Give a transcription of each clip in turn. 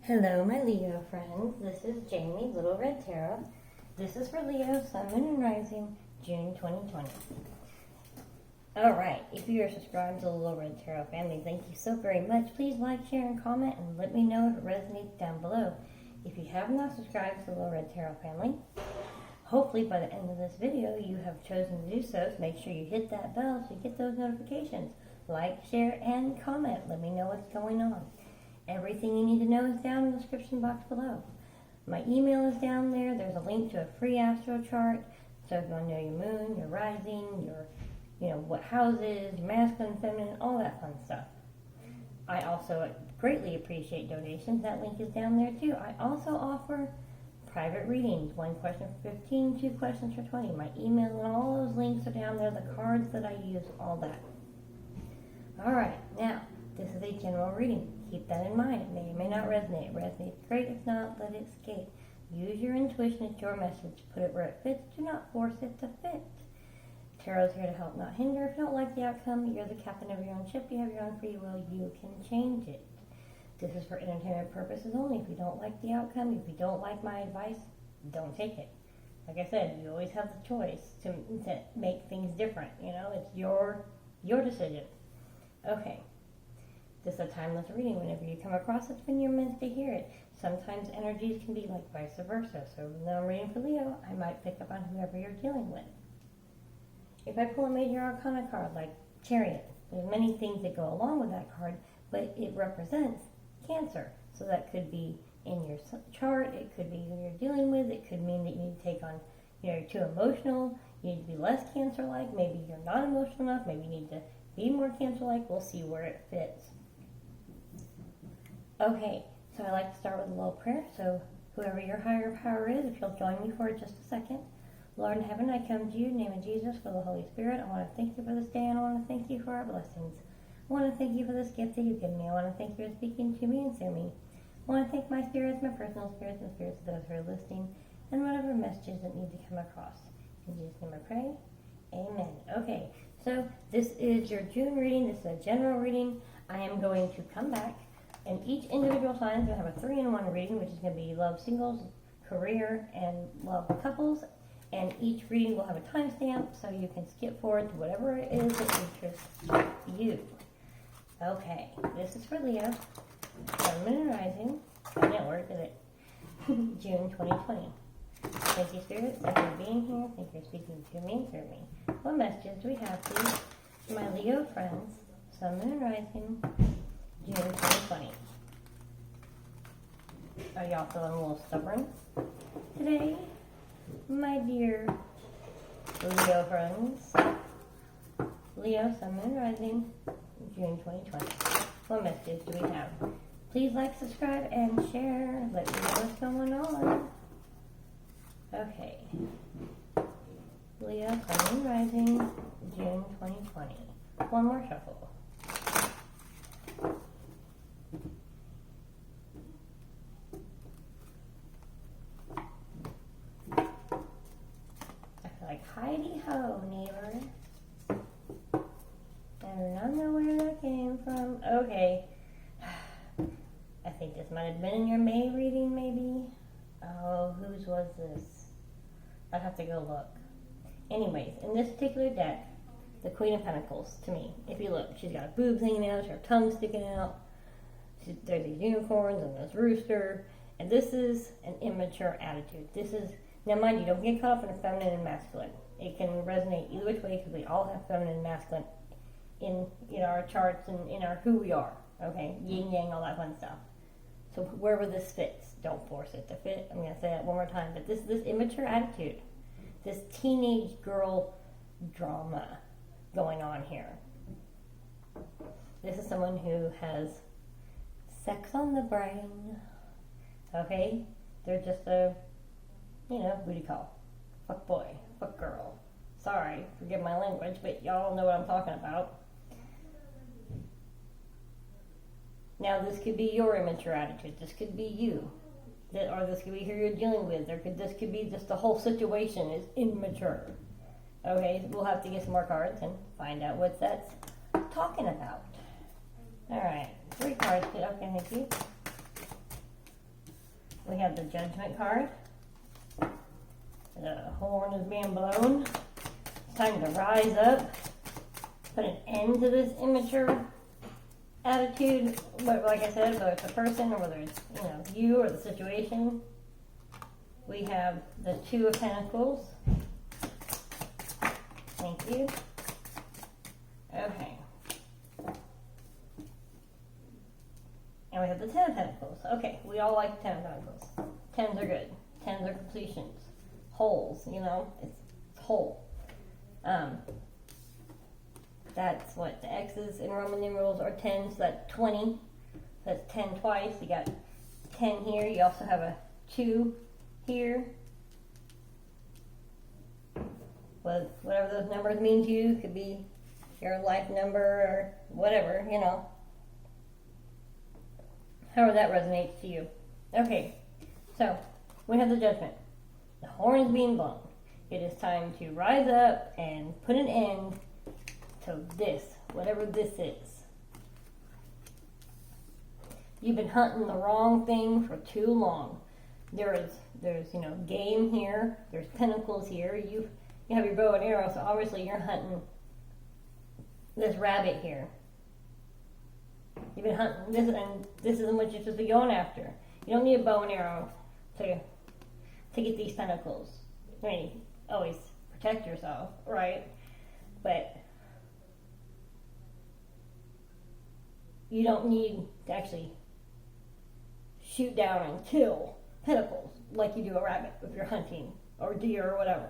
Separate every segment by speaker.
Speaker 1: Hello, my Leo friends. This is Jamie, Little Red Tarot. This is for Leo, Sun, Moon, and Rising, June 2020. Alright, if you are subscribed to the Little Red Tarot family, thank you so very much. Please like, share, and comment, and let me know if it resonates down below. If you have not subscribed to the Little Red Tarot family, hopefully by the end of this video you have chosen to do so. So make sure you hit that bell so you get those notifications. Like, share, and comment. Let me know what's going on. Everything you need to know is down in the description box below. My email is down there. There's a link to a free astro chart. So if you want to know your moon, your rising, your, what houses, masculine, feminine, all that fun stuff. I also greatly appreciate donations. That link is down there too. I also offer private readings. 1 question for 15, 2 questions for 20. My email and all those links are down there. The cards that I use, all that. Alright, now, this is a general reading. Keep that in mind. It may or may not resonate. It resonates great. If not, let it escape. Use your intuition. It's your message. Put it where it fits. Do not force it to fit. Tarot's here to help, not hinder. If you don't like the outcome, you're the captain of your own ship. You have your own free will. You can change it. This is for entertainment purposes only. If you don't like the outcome, if you don't like my advice, don't take it. Like I said, you always have the choice to make things different. It's your decision. Okay. This is a timeless reading. Whenever you come across it, when you're meant to hear it. Sometimes energies can be like vice versa. So even though I'm reading for Leo, I might pick up on whoever you're dealing with. If I pull a major arcana card like Chariot, there's many things that go along with that card, but it represents Cancer. So that could be in your chart. It could be who you're dealing with. It could mean that you need to take on, you're too emotional. You need to be less Cancer-like. Maybe you're not emotional enough. Maybe you need to be more Cancer-like. We'll see where it fits. Okay, so I like to start with a little prayer. So whoever your higher power is, if you'll join me for just a second. Lord in heaven, I come to you in the name of Jesus, for the Holy Spirit. I want to thank you for this day, and I want to thank you for our blessings. I want to thank you for this gift that you've given me. I want to thank you for speaking to me and through me. I want to thank my spirits, my personal spirits, and spirits of those who are listening, and whatever messages that need to come across. In Jesus' name I pray. Amen. Okay, so this is your June reading. This is a general reading. I am going to come back. And each individual sign is going to have a 3-in-1 reading, which is going to be love singles, career, and love couples. And each reading will have a timestamp, so you can skip forward to whatever it is that interests you. Okay, this is for Leo. Sun, Moon, and Rising. I didn't work, did it? June 2020. Thank you, Spirit. Thank you for being here. Thank you for speaking to me and through me. What messages do we have, please? For my Leo friends, Sun, Moon, and Rising, June 2020. Are y'all feeling a little stubborn today, my dear Leo friends? Leo, Sun, Moon, Rising, June 2020. What messages do we have? Please like, subscribe, and share. Let me know what's going on. Okay. Leo, Sun, Moon, Rising, June 2020. One more shuffle. Heidi-ho, neighbor. I do not know where that came from. Okay. I think this might have been in your May reading, maybe. Oh, whose was this? I'd have to go look. Anyways, in this particular deck, the Queen of Pentacles, to me, if you look, she's got boobs hanging out, her tongue sticking out. There's these unicorns and this rooster. And this is an immature attitude. This is, now mind you, don't get caught up in a feminine and masculine. It can resonate either which way because we all have feminine and masculine in our charts and in our who we are. Okay, yin yang, all that fun stuff. So wherever this fits, don't force it to fit. I'm going to say that one more time. But this immature attitude, this teenage girl drama going on here. This is someone who has sex on the brain. Okay, they're just a, what do you call? Fuck boy, fuck girl. Sorry, forgive my language, but y'all know what I'm talking about. Now, this could be your immature attitude. This could be you. Or this could be who you're dealing with. This could be just the whole situation is immature. Okay, we'll have to get some more cards and find out what that's talking about. Alright, 3 cards. Okay, thank you. We have the Judgment card. The horn is being blown. It's time to rise up. Put an end to this immature attitude. But like I said, whether it's a person or whether it's, you know, you or the situation. We have the Two of Pentacles. Thank you. Okay. And we have the Ten of Pentacles. Okay, we all like Ten of Pentacles. Tens are good. Tens are completions. Wholes, you know, it's whole. That's what the X's in Roman numerals are 10, so that's 20. That's 10 twice. You got 10 here. You also have a 2 here. Well, whatever those numbers mean to you, could be your life number or whatever, you know. However that resonates to you. Okay, so we have the Judgment. The horn is being blown. It is time to rise up and put an end to this, whatever this is. You've been hunting the wrong thing for too long. There's you know, game here. There's pentacles here. You have your bow and arrow, so obviously you're hunting this rabbit here. You've been hunting this, and this isn't what you're supposed to be going after. You don't need a bow and arrow to get these pentacles. I mean, always protect yourself, right? But you don't need to actually shoot down and kill pentacles like you do a rabbit if you're hunting, or deer or whatever.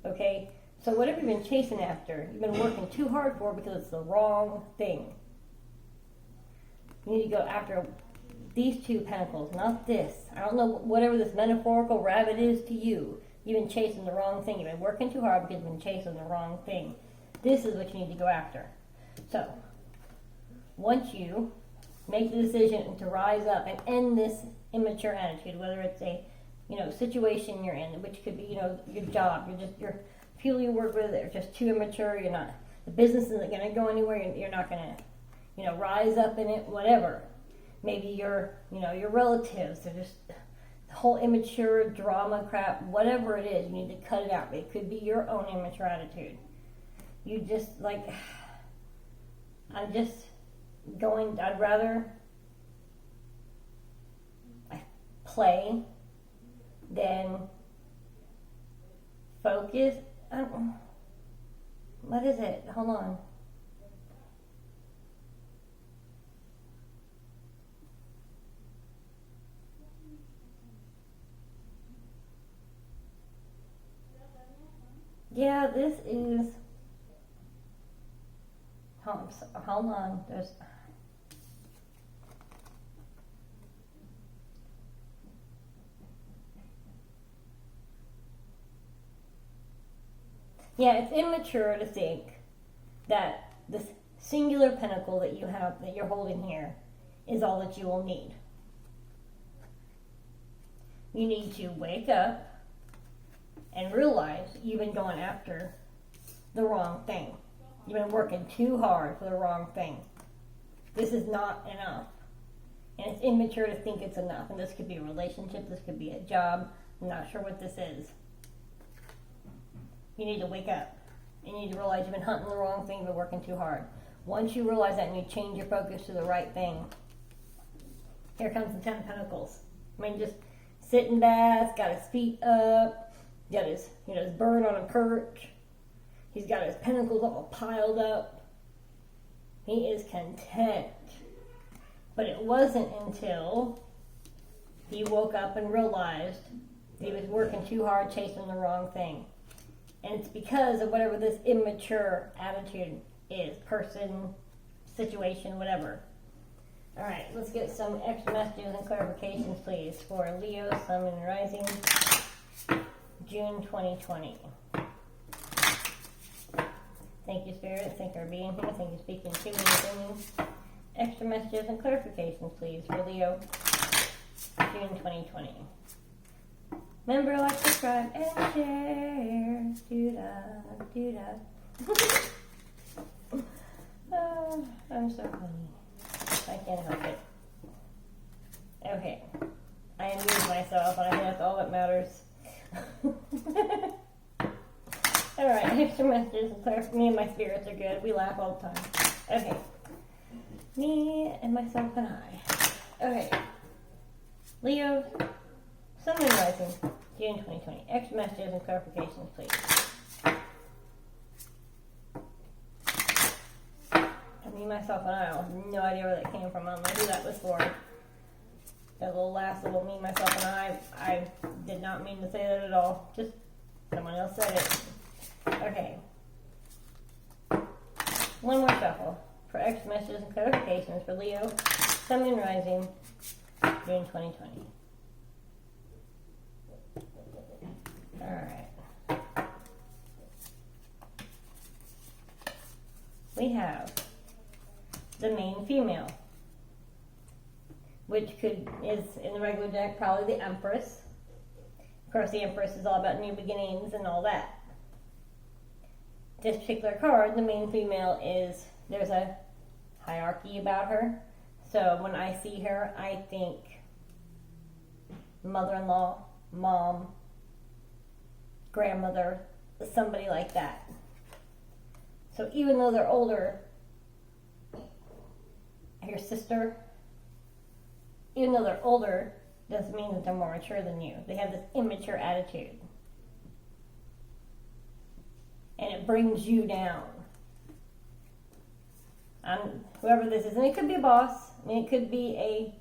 Speaker 1: Okay? So whatever you've been chasing after, you've been working too hard for because it's the wrong thing. You need to go after these two pentacles, not this. I don't know, whatever this metaphorical rabbit is to you. You've been chasing the wrong thing. You've been working too hard because you've been chasing the wrong thing. This is what you need to go after. So, once you make the decision to rise up and end this immature attitude, whether it's a, you know, situation you're in, which could be, you know, your job, your people you work with are just too immature. You're not, the business isn't going to go anywhere. You're not going to, you know, rise up in it. Whatever. Maybe your, you know, your relatives. They're just the whole immature drama crap. Whatever it is, you need to cut it out. It could be your own immature attitude. You just like, I'm just going. I'd rather play than focus. What is it? Hold on. Yeah, this is. Hold on. There's. Yeah, it's immature to think that this singular pentacle that you have, that you're holding here, is all that you will need. You need to wake up and realize you've been going after the wrong thing. You've been working too hard for the wrong thing. This is not enough. And it's immature to think it's enough. And this could be a relationship, this could be a job. I'm not sure what this is. You need to wake up. You need to realize you've been hunting the wrong thing, but working too hard. Once you realize that and you change your focus to the right thing, here comes the Ten of Pentacles. I mean, just sitting back, got his feet up, got his, you know, his bird on a perch. He's got his pentacles all piled up. He is content. But it wasn't until he woke up and realized he was working too hard, chasing the wrong thing. And it's because of whatever this immature attitude is. Person, situation, whatever. Alright, let's get some extra messages and clarifications, please, for Leo, Sun, and Rising, June 2020. Thank you, Spirit. Thank you for being here. Thank you for speaking to me and through me. Extra messages and clarifications, please, for Leo, June 2020. Remember, like, subscribe, and share. Do-da. Oh, I'm so funny. I can't help it. Okay. I amused myself, and I think that's all that matters. Alright, extra messages and clarify. Me and my spirits are good. We laugh all the time. Okay. Me and myself and I. Okay. Leo, Sun and Rising, June 2020. Extra messages and clarifications, please. Me, myself, and I have no idea where that came from. I don't know who that was for. That last little me, myself, and I did not mean to say that at all. Just someone else said it. Okay. One more shuffle for extra messages and clarifications for Leo, Sun and Rising, June 2020. Alright. We have the main female, which is in the regular deck probably the Empress. Of course, the Empress is all about new beginnings and all that. This particular card, the main female, there's a hierarchy about her. So when I see her, I think mother-in-law, mom, grandmother, somebody like that. So even though they're older, your sister, even though they're older, doesn't mean that they're more mature than you. They have this immature attitude. And it brings you down. Whoever this is, and it could be a boss, I mean, it could be a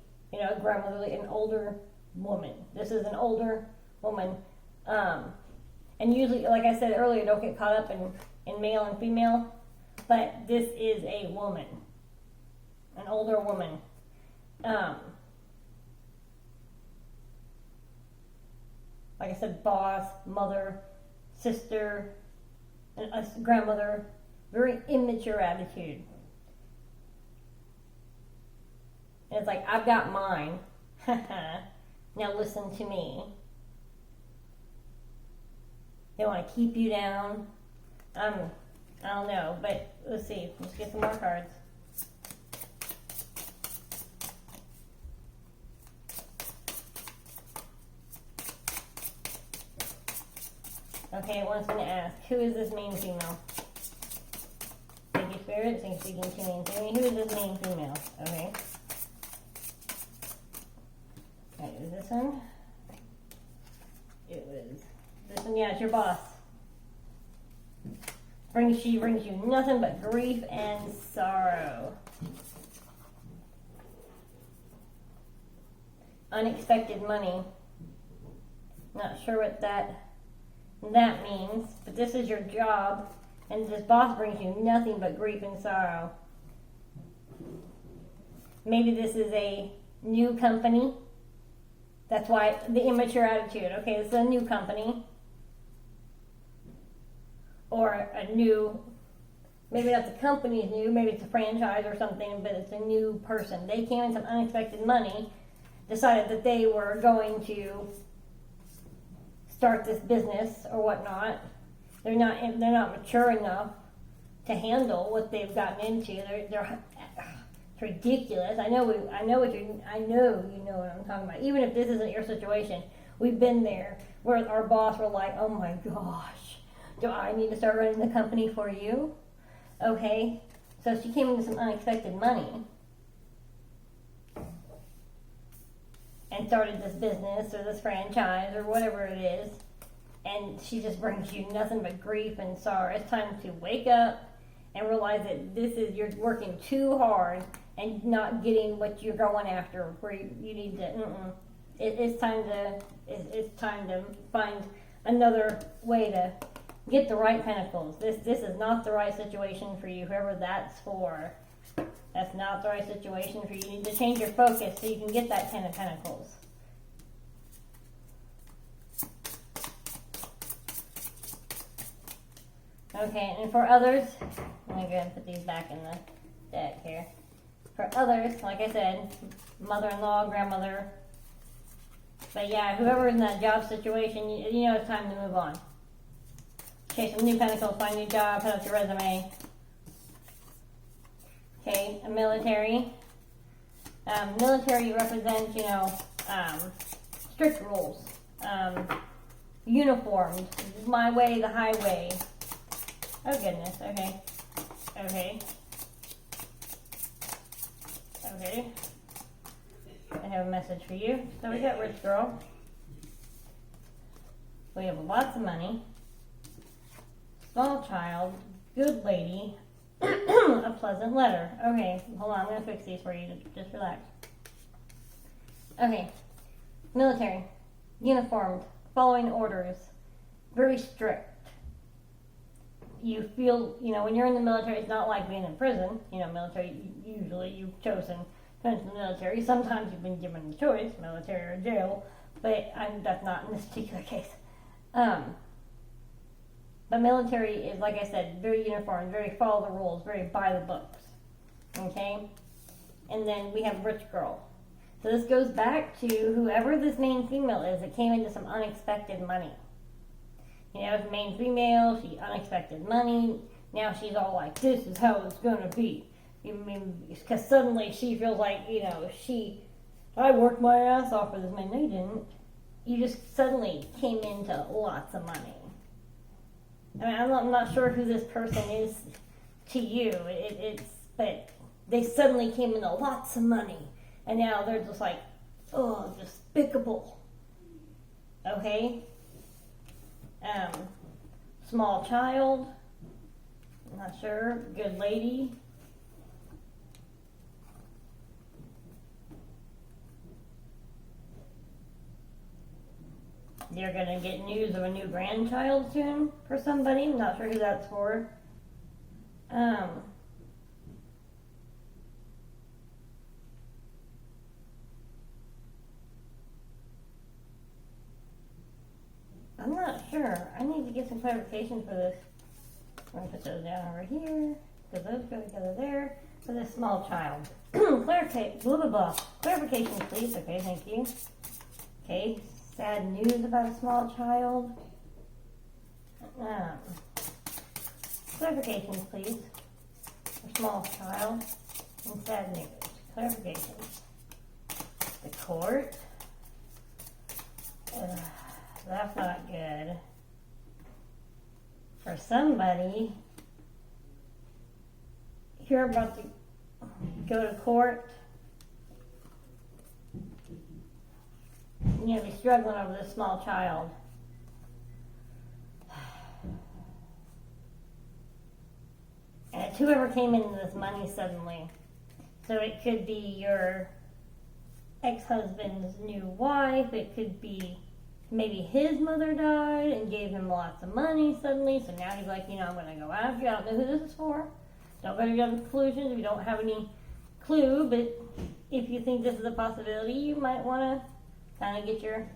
Speaker 1: grandmother, an older woman. This is an older woman. And usually, like I said earlier, don't get caught up in male and female, but this is a woman. An older woman. Like I said, boss, mother, sister, a grandmother, very immature attitude. And it's like, I've got mine. Now listen to me. They want to keep you down. I don't know, but let's see. Let's get some more cards. Okay, one's going to ask, who is this main female? Thank you, Spirit. Thank you, speaking to me and to me. Who is this main female? Okay. Okay, is this one? It was this one. Yeah, it's your boss. She brings you nothing but grief and sorrow. Unexpected money. Not sure what that means, but this is your job, and this boss brings you nothing but grief and sorrow. Maybe this is a new company. That's why the immature attitude. Okay, it's a new company. Or a new, maybe not the company's new, maybe it's a franchise or something, but it's a new person. They came in some unexpected money, decided that they were going to start this business or whatnot. They're not mature enough to handle what they've gotten into. They're it's ridiculous. I know you know what I'm talking about. Even if this isn't your situation, we've been there where our boss were like, "Oh my gosh, do I need to start running the company for you?" Okay, so she came into some unexpected money and started this business or this franchise or whatever it is, and she just brings you nothing but grief and sorrow. It's time to wake up and realize that you're working too hard and not getting what you're going after. Where you need to. It's time to find another way to get the right pentacles. This is not the right situation for you. Whoever that's for, that's not the right situation for you. You need to change your focus so you can get that 10 of Pentacles. Okay, and for others, I'm going to go ahead and put these back in the deck here. For others, like I said, mother-in-law, grandmother. But yeah, whoever in that job situation, you know it's time to move on. Okay, some new pentacles, find a new job, put up your resume. Okay, a military. Military represents, strict rules. Uniformed. This is my way, the highway. Oh goodness, okay. Okay. Okay. I have a message for you. So we got rich girl. We have lots of money. Small child. Good lady. A pleasant letter. Okay, hold on. I'm going to fix these for you. Just relax. Okay. Military. Uniformed. Following orders. Very strict. You feel, when you're in the military, it's not like being in prison. Military, usually you've chosen to enter the military. Sometimes you've been given the choice, military or jail, but that's not in this particular case. But military is, like I said, very uniform, very follow the rules, very by the books. Okay? And then we have rich girl. So this goes back to whoever this main female is that came into some unexpected money. As main female, she unexpected money. Now she's all like, this is how it's going to be. Because suddenly she feels like, I worked my ass off for this money. No, you didn't. You just suddenly came into lots of money. I'm not sure who this person is to you. But they suddenly came into lots of money. And now they're just like, oh, despicable. Okay? Small child. I'm not sure. Good lady. You're going to get news of a new grandchild soon for somebody. I'm not sure who that's for. I'm not sure. I need to get some clarification for this. I'm going to put those down over here, because those go together there, for this small child. Clarification, blah, blah, blah. Clarification, please. Okay, thank you. Okay, sad news about a small child. Clarification, please. For small child and sad news. Clarification. The court. That's not good. For somebody, you're about to go to court. You're going to be struggling over this small child. And it's whoever came into this money suddenly. So it could be your ex-husband's new wife. It could be maybe his mother died and gave him lots of money suddenly. So now he's like, I'm going to go after you. I don't know who this is for. Don't go to your conclusions if you don't have any clue. But if you think this is a possibility, you might want to kind of get your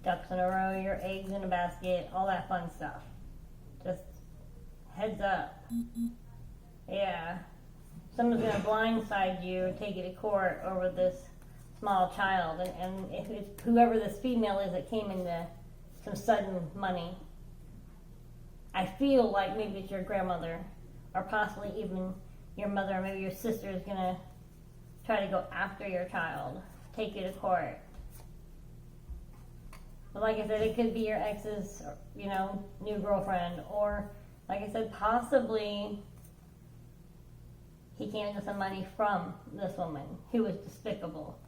Speaker 1: ducks in a row, your eggs in a basket, all that fun stuff. Just heads up. Yeah. Someone's going to blindside you and take you to court over this small child. And if it's whoever this female is that came into some sudden money, I feel like maybe it's your grandmother or possibly even your mother or maybe your sister is going to try to go after your child, take you to court. But like I said, it could be your ex's, new girlfriend, or like I said, possibly he came into some money from this woman who was despicable.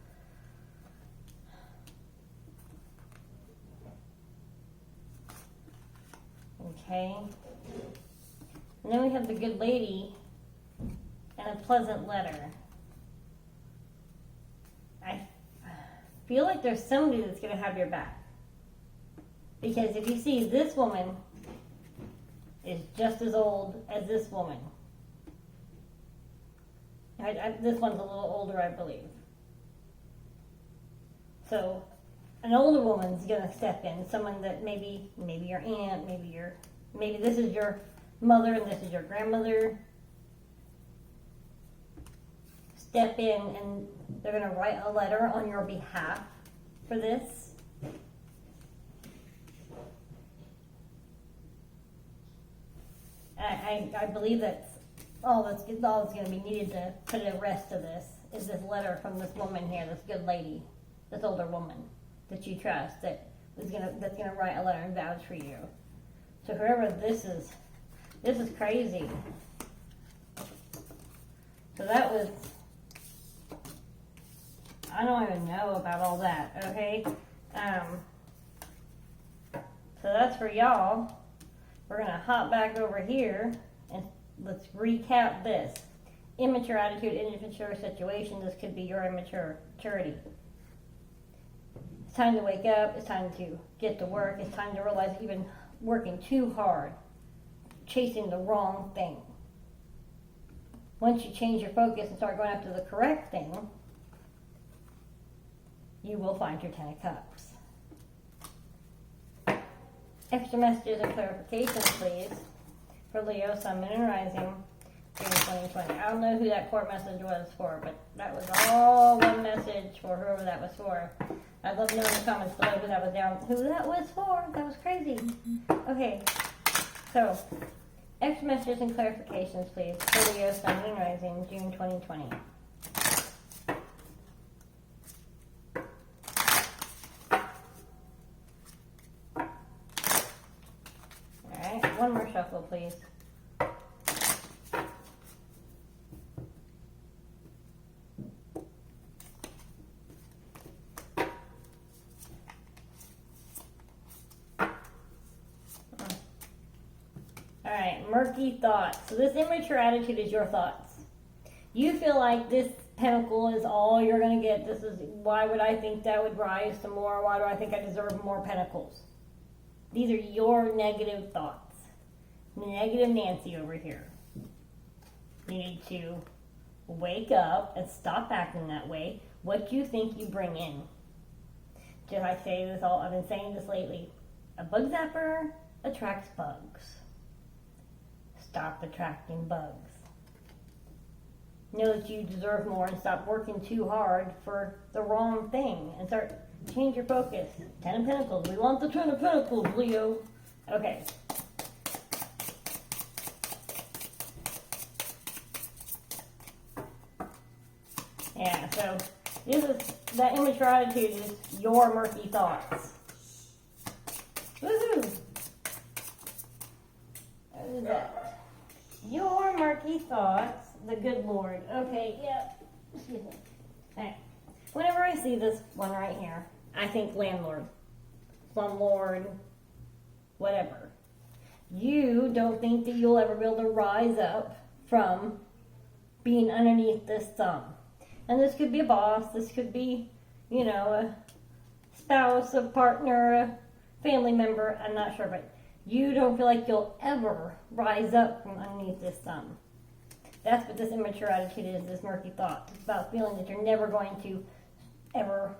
Speaker 1: Okay. And then we have the good lady and a pleasant letter. I feel like there's somebody that's going to have your back. Because if you see, this woman is just as old as this woman. This one's a little older, I believe. So, an older woman's gonna step in. Someone that maybe your aunt, maybe this is your mother and this is your grandmother. Step in and they're gonna write a letter on your behalf for this. I believe that's all that's going to be needed to put a rest to this is this letter from this woman here, this good lady, this older woman. that you trust, that's gonna write a letter and vouch for you. So whoever this is crazy. So that was, I don't even know about all that, okay? So that's for y'all. We're gonna hop back over here and let's recap this. Immature attitude, immature situation. This could be your immaturity. It's time to wake up. It's time to get to work. It's time to realize that you've been working too hard, chasing the wrong thing. Once you change your focus and start going after the correct thing, you will find your 10 of Cups. Extra messages and clarifications, please, for Leo, Sun, Moon, and Rising, June 2020. I don't know who that court message was for, but that was all one message for whoever that was for. I'd love to know in the comments below who that was for. That was crazy. Okay, so extra messages and clarifications, please, for Leo, Sun, Moon, and Rising, June 2020. One more shuffle, please. Alright, murky thoughts. So this immature attitude is your thoughts. You feel like this pentacle is all you're going to get. This is, why would I think that would rise some more? Why do I think I deserve more pentacles? These are your negative thoughts. Negative Nancy over here. You need to wake up and stop acting that way. What you think you bring in. Just I say this all, I've been saying this lately. A bug zapper attracts bugs. Stop attracting bugs. Know that you deserve more and stop working too hard for the wrong thing. And start, change your focus. 10 of Pentacles. We want the 10 of Pentacles, Leo. Okay. Yeah, so that immature attitude is your murky thoughts. Woohoo! What is that? Your murky thoughts, the good Lord. Okay, yeah. Excuse me. Alright. Whenever I see this one right here, I think landlord, slumlord, whatever. You don't think that you'll ever be able to rise up from being underneath this thumb. And this could be a boss, this could be, you know, a spouse, a partner, a family member, I'm not sure, but you don't feel like you'll ever rise up from underneath this thumb. That's what this immature attitude is, this murky thought. It's about feeling that you're never going to ever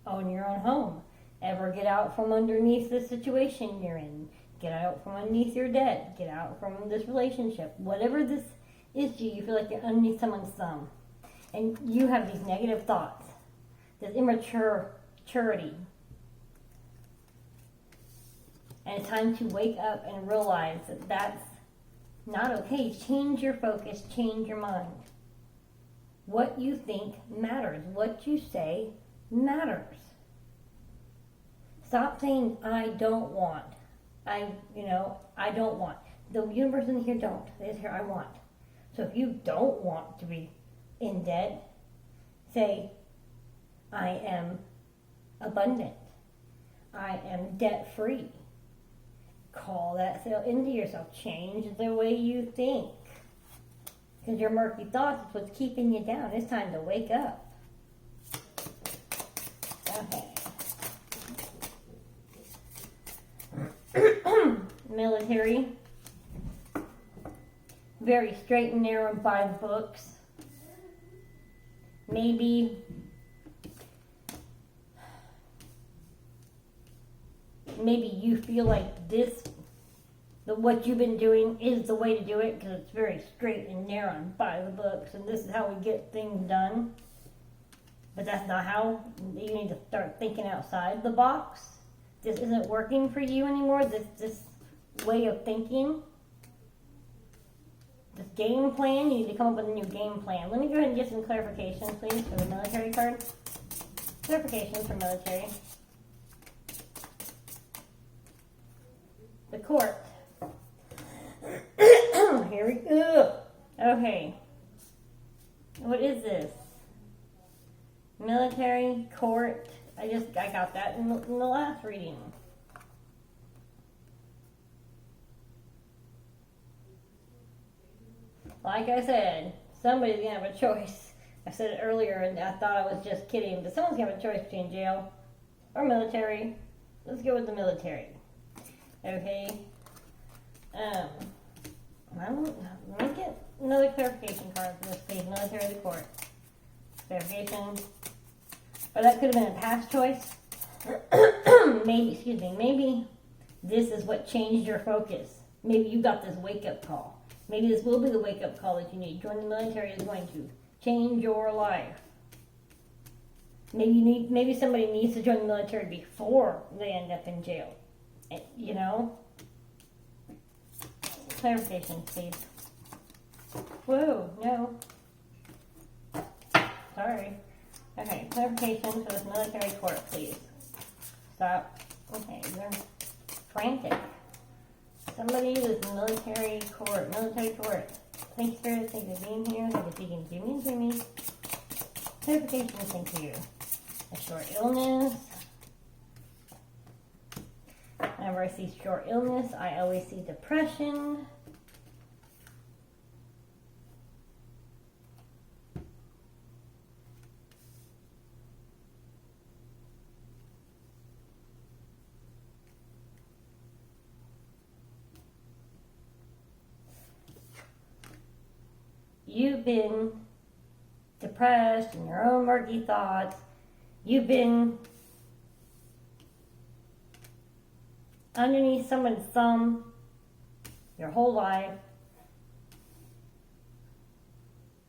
Speaker 1: own your own home, ever get out from underneath the situation you're in, get out from underneath your debt, get out from this relationship. Whatever this is to you, you feel like you're underneath someone's thumb. And you have these negative thoughts, this immaturity. And it's time to wake up and realize that that's not okay. Change your focus, change your mind. What you think matters. What you say matters. Stop saying, I don't want. I don't want. The universe in here don't. It's here, I want. So if you don't want to be in debt, say, I am abundant. I am debt free. Call that into yourself. Change the way you think. Because your murky thoughts is what's keeping you down. It's time to wake up. Okay. Military. Very straight and narrow and by the books. Maybe you feel like what you've been doing is the way to do it because it's very straight and narrow and by the books, and this is how we get things done. But that's not how. You need to start thinking outside the box. This isn't working for you anymore. This way of thinking. This game plan, you need to come up with a new game plan. Let me go ahead and get some clarification, please, for the military card. Clarification for military. the court. Here we go. Okay. What is this? Military, court. I got that in the last reading. Like I said, somebody's going to have a choice. I said it earlier and I thought I was just kidding, but someone's going to have a choice between jail or military. Let's go with the military. Okay. Let me get another clarification card for this, please. Military or the court. Clarification. Or that could have been a past choice. Maybe this is what changed your focus. Maybe you got this wake-up call. Maybe this will be the wake-up call that you need. Joining the military is going to change your life. Maybe somebody needs to join the military before they end up in jail. You know? Clarification, please. Whoa, no. Sorry. Okay, clarification for this military court, please. Stop. Okay, they're frantic. Somebody with military court. Thank you, Spirit. Thank you for being here. Thank you for speaking to me and through me. Clarification, thank you. A short illness. Whenever I see short illness, I always see depression. You've been depressed in your own murky thoughts. You've been underneath someone's thumb your whole life.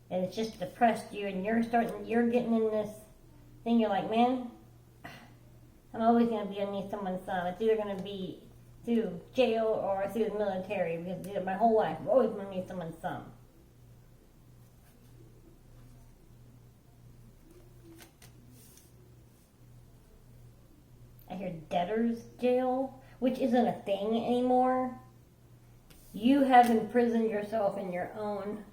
Speaker 1: And it's just depressed you, and you're getting in this thing. You're like, man, I'm always going to be underneath someone's thumb. It's either going to be through jail or through the military, because my whole life I've always been underneath someone's thumb. I hear debtor's jail, which isn't a thing anymore. You have imprisoned yourself in your own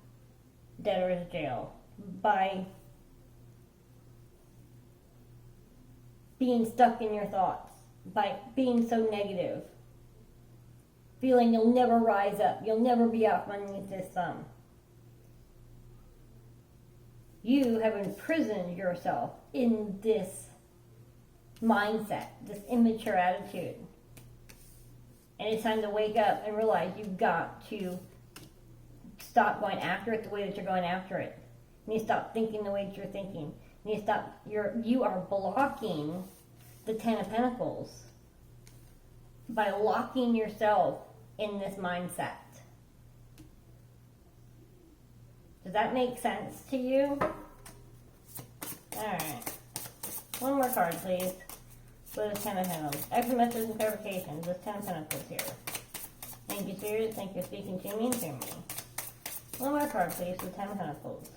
Speaker 1: debtor's jail by being stuck in your thoughts, by being so negative, feeling you'll never rise up, you'll never be out from underneath this thumb. You have imprisoned yourself in this mindset, this immature attitude. And it's time to wake up and realize you've got to stop going after it the way that you're going after it. You need to stop thinking the way that you're thinking. You need to stop. You are blocking the Ten of Pentacles by locking yourself in this mindset. Does that make sense to you? Alright. One more card, please. For this Ten of Pentacles. Extra messages and clarifications. This Ten of Pentacles here. Thank you, Spirit. Thank you for speaking to me and through me. One more card, please, for Ten of Pentacles.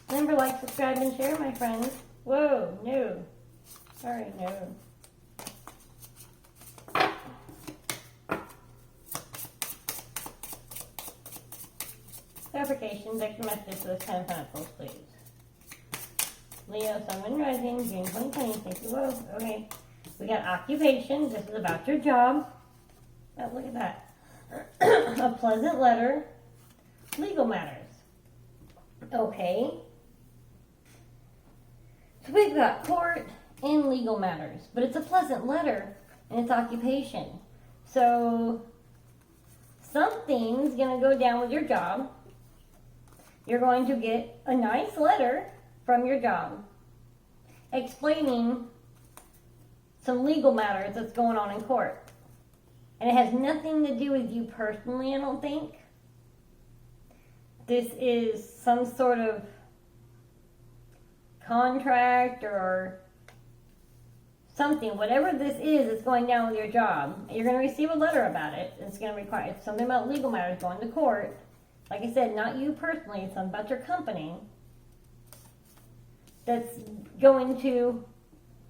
Speaker 1: Remember, like, subscribe, and share, my friends. Whoa, no. Sorry, no. Clarifications, extra messages for this Ten of Pentacles, please. Leo, Sun, Moon, Rising, June 2020. Thank you. Whoa. Okay. We got occupation. This is about your job. Oh, look at that. A pleasant letter. Legal matters. Okay. So we've got court and legal matters. But it's a pleasant letter and it's occupation. So something's going to go down with your job. You're going to get a nice letter from your job explaining some legal matters that's going on in court. And it has nothing to do with you personally, I don't think. This is some sort of contract or something. Whatever this is, it's going down with your job. You're going to receive a letter about it. It's going to require something about legal matters going to court. Like I said, not you personally. It's about your company. That's going to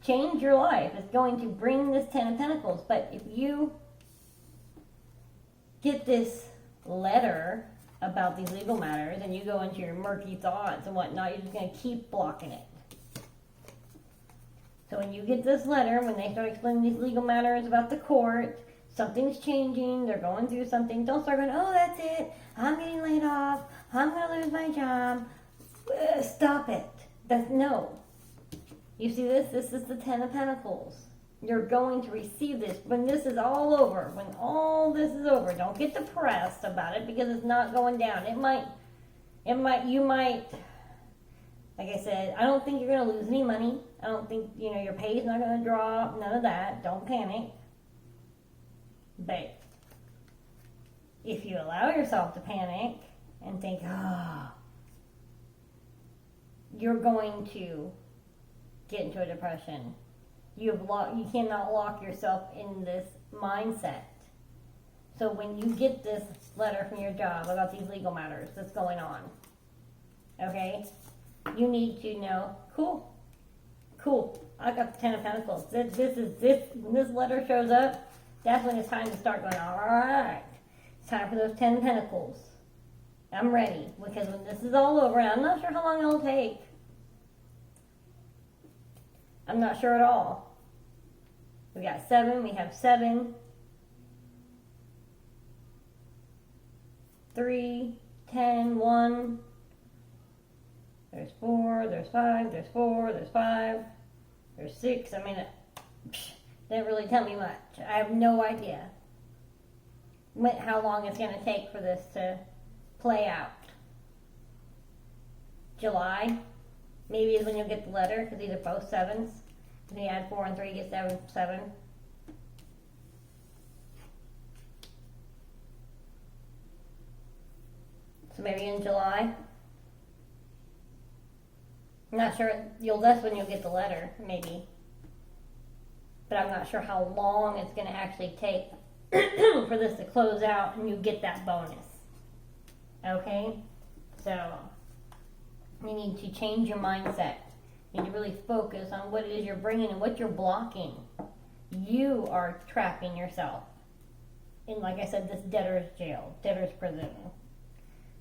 Speaker 1: change your life. It's going to bring this Ten of Pentacles. But if you get this letter about these legal matters and you go into your murky thoughts and whatnot, you're just going to keep blocking it. So when you get this letter, when they start explaining these legal matters about the court, something's changing, they're going through something, don't start going, oh, that's it, I'm getting laid off, I'm going to lose my job. Stop it. No. You see this? This is the Ten of Pentacles. You're going to receive this when this is all over. When all this is over, don't get depressed about it because it's not going down. You might, like I said, I don't think you're going to lose any money. I don't think, your pay is not going to drop, none of that. Don't panic. But if you allow yourself to panic and think, you're going to get into a depression. You cannot lock yourself in this mindset. So when you get this letter from your job about these legal matters that's going on, okay, you need to know, cool, I got the Ten of Pentacles. When this letter shows up, that's when it's time to start going, all right, it's time for those 10 Pentacles. I'm ready, because when this is all over, and I'm not sure how long it'll take. I'm not sure at all. We got 7, we have 7, 3, 10, 1, there's 4, there's 5, there's 4, there's 5, there's 6. I mean, it didn't really tell me much. I have no idea how long it's going to take for this to play out. July, maybe is when you'll get the letter, because these are both 7s. If you add 4 and 3, you get 7. So maybe in July. I'm not sure. That's when you'll get the letter, maybe. But I'm not sure how long it's going to actually take for this to close out and you get that bonus. Okay? So, you need to change your mindset. You need to really focus on what it is you're bringing and what you're blocking. You are trapping yourself in, like I said, this debtor's jail, debtor's prison.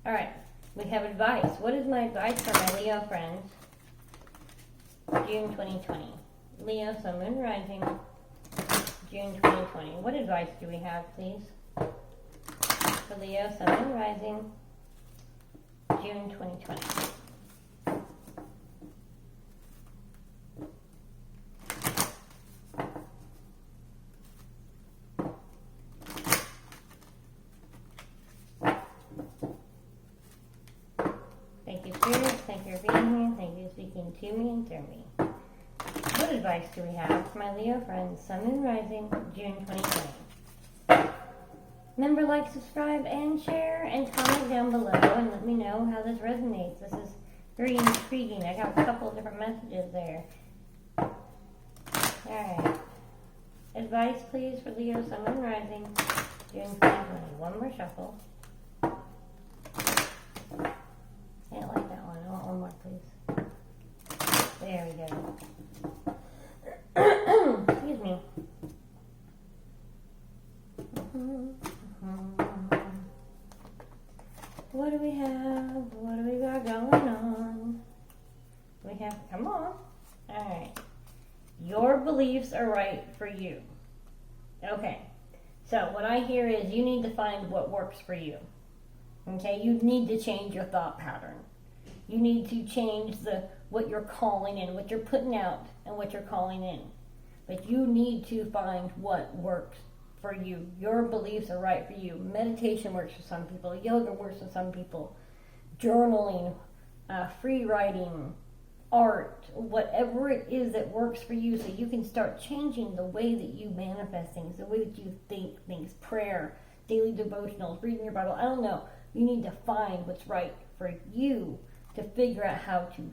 Speaker 1: Alright, we have advice. What is my advice for my Leo friends? June 2020. Leo, Sun, Moon, Rising, June 2020. What advice do we have, please? For Leo, Sun, Moon, Rising, June 2020. Thank you, Spirit. Thank you for being here. Thank you for speaking to me and through me. What advice do we have for my Leo friends, Sun, Moon, Rising, June 2020? Remember, like, subscribe, and share, and comment down below, and let me know how this resonates. This is very intriguing. I got a couple of different messages there. Alright. Advice, please, for Leo, Sun, Moon, Rising, June 2020. One more shuffle. I didn't like that one. I want one more, please. There we go. Excuse me. What do we have? What do we got going on? We have, come on. Alright. Your beliefs are right for you. Okay. So what I hear is you need to find what works for you. Okay? You need to change your thought pattern. You need to change what you're calling in, what you're putting out, and what you're calling in. But you need to find what works for you. Your beliefs are right for you. Meditation works for some people. Yoga works for some people. Journaling, free writing, art, whatever it is that works for you, so you can start changing the way that you manifest things, the way that you think things, prayer, daily devotionals, reading your Bible. I don't know. You need to find what's right for you to figure out how to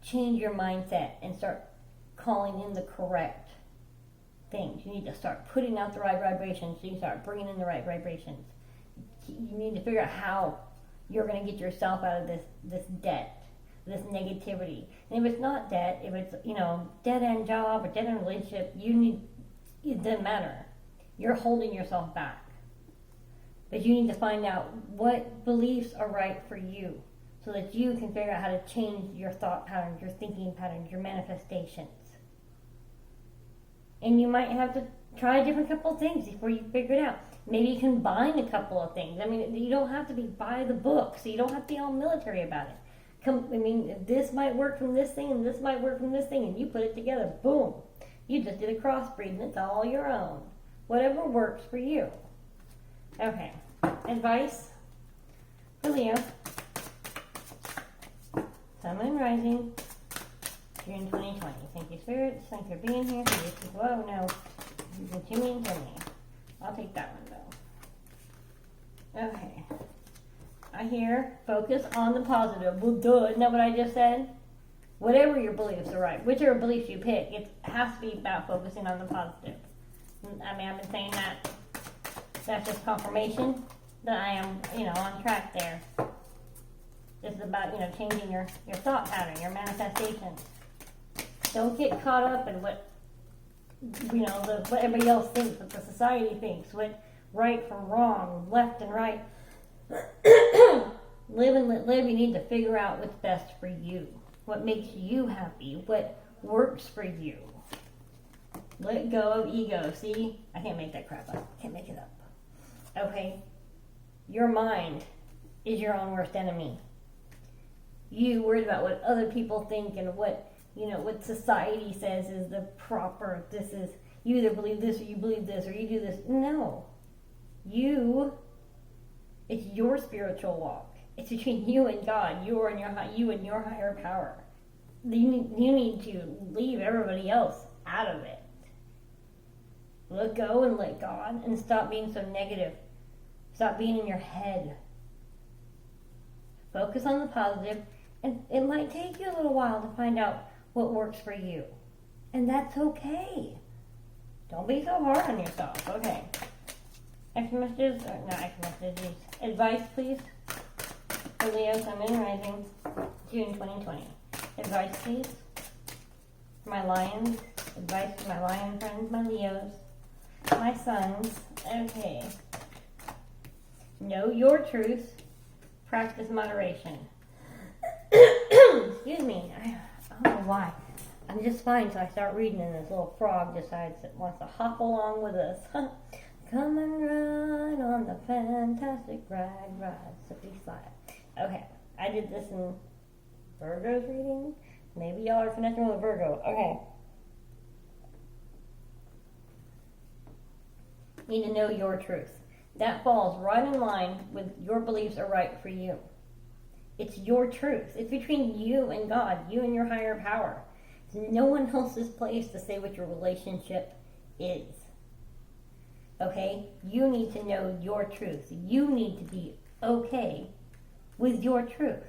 Speaker 1: change your mindset and start calling in the correct things. You need to start putting out the right vibrations so you start bringing in the right vibrations. You need to figure out how you're going to get yourself out of this debt. this negativity. And if it's not debt, if it's, dead end job or dead end relationship, it doesn't matter. You're holding yourself back. But you need to find out what beliefs are right for you so that you can figure out how to change your thought patterns, your thinking patterns, your manifestations. And you might have to try a different couple of things before you figure it out. Maybe you combine a couple of things. I mean, you don't have to be by the book, so you don't have to be all military about it. This might work from this thing, and this might work from this thing, and you put it together. Boom. You just did a crossbreed, and it's all your own. Whatever works for you. Okay. Advice for Leo. Sun, Moon, Rising. June 2020. Thank you, Spirits. Thank you for being here. Whoa, no. What you mean to me? I'll take that one, though. Okay. I hear focus on the positive. Well, duh. Isn't that what I just said? Whatever your beliefs are right. Whichever beliefs you pick, it has to be about focusing on the positive. I mean, I've been saying that. That's just confirmation that I am, on track there. This is about, changing your thought pattern, your manifestation. Don't get caught up in what everybody else thinks, what the society thinks, what right from wrong, left and right. Live and let live. You need to figure out what's best for you, what makes you happy, what works for you. Let go of ego. See, I can't make that crap up. I can't make it up. Okay, your mind is your own worst enemy. You worried about what other people think and what society says is the proper, this is, you either believe this or you believe this or you do this. No. It's your spiritual walk. It's between you and God, you and your higher power. You need to leave everybody else out of it. Let go and let God and stop being so negative. Stop being in your head. Focus on the positive, and it might take you a little while to find out what works for you. And that's okay. Don't be so hard on yourself. Okay. Extra messages, or not extra messages. Advice, please. For Leo, Sun, Moon, Rising, June 2020. Advice, please. For my lions. Advice for my lion friends, my Leos, my sons. Okay. Know your truth. Practice moderation. Excuse me. I don't know why. I'm just fine, so I start reading, and this little frog decides it wants to hop along with us. Come and ride on the fantastic ride, so please slide. Okay, I did this in Virgo's reading. Maybe y'all are connecting with Virgo. Okay. You need to know your truth. That falls right in line with your beliefs are right for you. It's your truth. It's between you and God, you and your higher power. It's no one else's place to say what your relationship is. Okay? You need to know your truth. You need to be okay with your truth.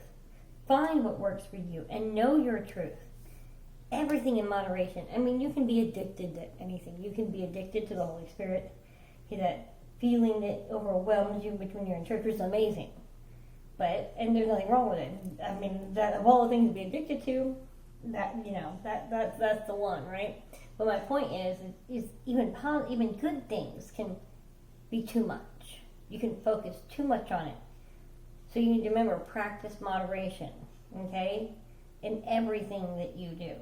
Speaker 1: Find what works for you and know your truth. Everything in moderation. I mean, you can be addicted to anything. You can be addicted to the Holy Spirit. That feeling that overwhelms you when you're in church is amazing. And there's nothing wrong with it. I mean, that of all the things to be addicted to, that's the one, right? But my point is even good things can be too much. You can focus too much on it. So you need to remember, practice moderation, okay? In everything that you do.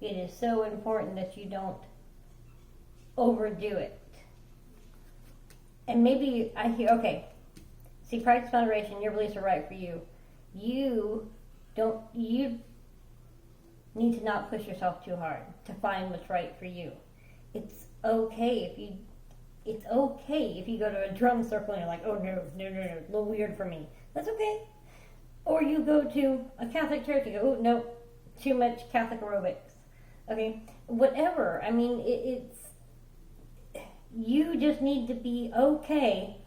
Speaker 1: It is so important that you don't overdo it. And maybe I hear, okay, see, practice moderation, your beliefs are right for you. You need to not push yourself too hard to find what's right for you. It's okay if you go to a drum circle and you're like, oh no, a little weird for me. That's okay. Or you go to a Catholic church and you go, oh no, too much Catholic aerobics. Okay, whatever. I mean, you just need to be okay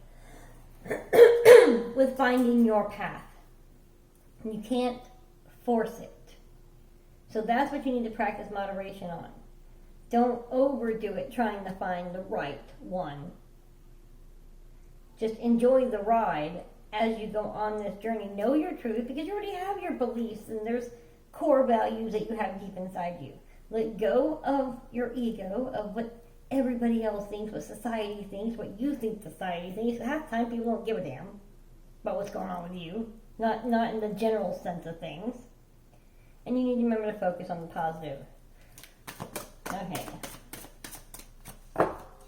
Speaker 1: with finding your path. You can't force it. So that's what you need to practice moderation on. Don't overdo it trying to find the right one. Just enjoy the ride as you go on this journey. Know your truth, because you already have your beliefs and there's core values that you have deep inside you. Let go of your ego, of what everybody else thinks, what society thinks, what you think society thinks. Half the time people don't give a damn about what's going on with you. Not in the general sense of things. And you need to remember to focus on the positive. Okay.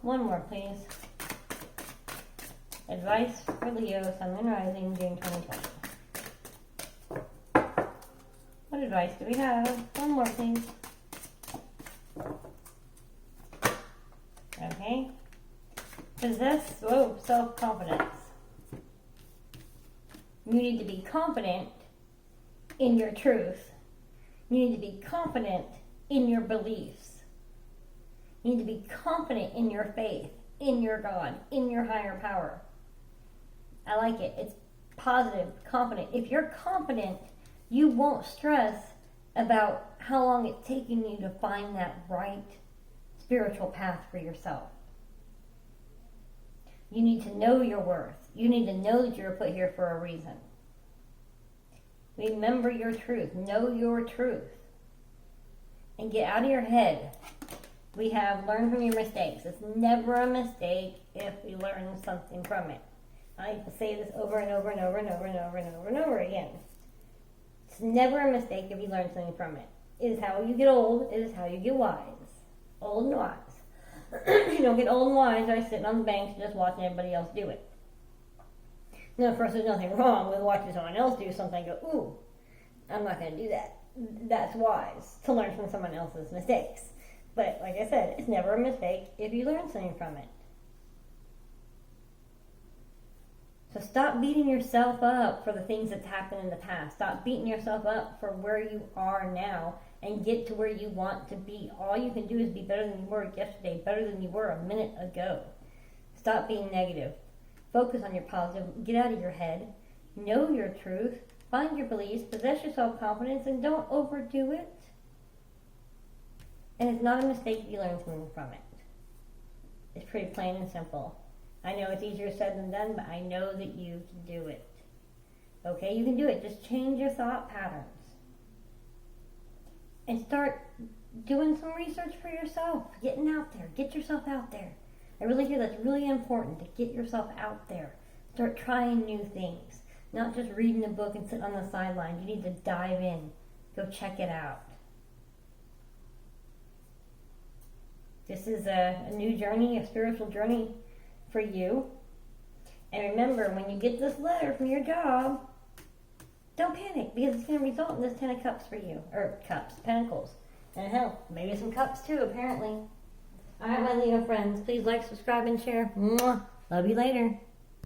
Speaker 1: One more, please. Advice for Leo, Sun, Moon, Rising, June 2020. What advice do we have? One more, please. Okay. Possess, self-confidence. You need to be confident in your truth. You need to be confident in your beliefs. You need to be confident in your faith, in your God, in your higher power. I like it. It's positive, confident. If you're confident, you won't stress about how long it's taking you to find that right spiritual path for yourself. You need to know your worth. You need to know that you're put here for a reason. Remember your truth. Know your truth. And get out of your head. We have learn from your mistakes. It's never a mistake if we learn something from it. I say this over and over and over and over and over and over and over again. It's never a mistake if you learn something from it. It is how you get old. It is how you get wise. Old and wise. You don't get old and wise by sitting on the bench just watching everybody else do it. Now, of course, there's nothing wrong with watching someone else do something and go, ooh, I'm not going to do that. That's wise, to learn from someone else's mistakes. But, like I said, it's never a mistake if you learn something from it. So stop beating yourself up for the things that's happened in the past. Stop beating yourself up for where you are now and get to where you want to be. All you can do is be better than you were yesterday, better than you were a minute ago. Stop being negative. Focus on your positive. Get out of your head. Know your truth. Find your beliefs. Possess your self-confidence, and don't overdo it. And it's not a mistake if you learn something from it. It's pretty plain and simple. I know it's easier said than done, but I know that you can do it. Okay, you can do it. Just change your thought patterns. And start doing some research for yourself. Getting out there. Get yourself out there. I really feel that's really important, to get yourself out there. Start trying new things. Not just reading a book and sitting on the sidelines. You need to dive in. Go check it out. This is a new journey, a spiritual journey for you. And remember, when you get this letter from your job, don't panic, because it's going to result in this 10 of Cups for you. Or cups, pentacles. And hell, maybe some cups too, apparently. Alright, my Leo friends, please like, subscribe, and share. Mwah. Love you later.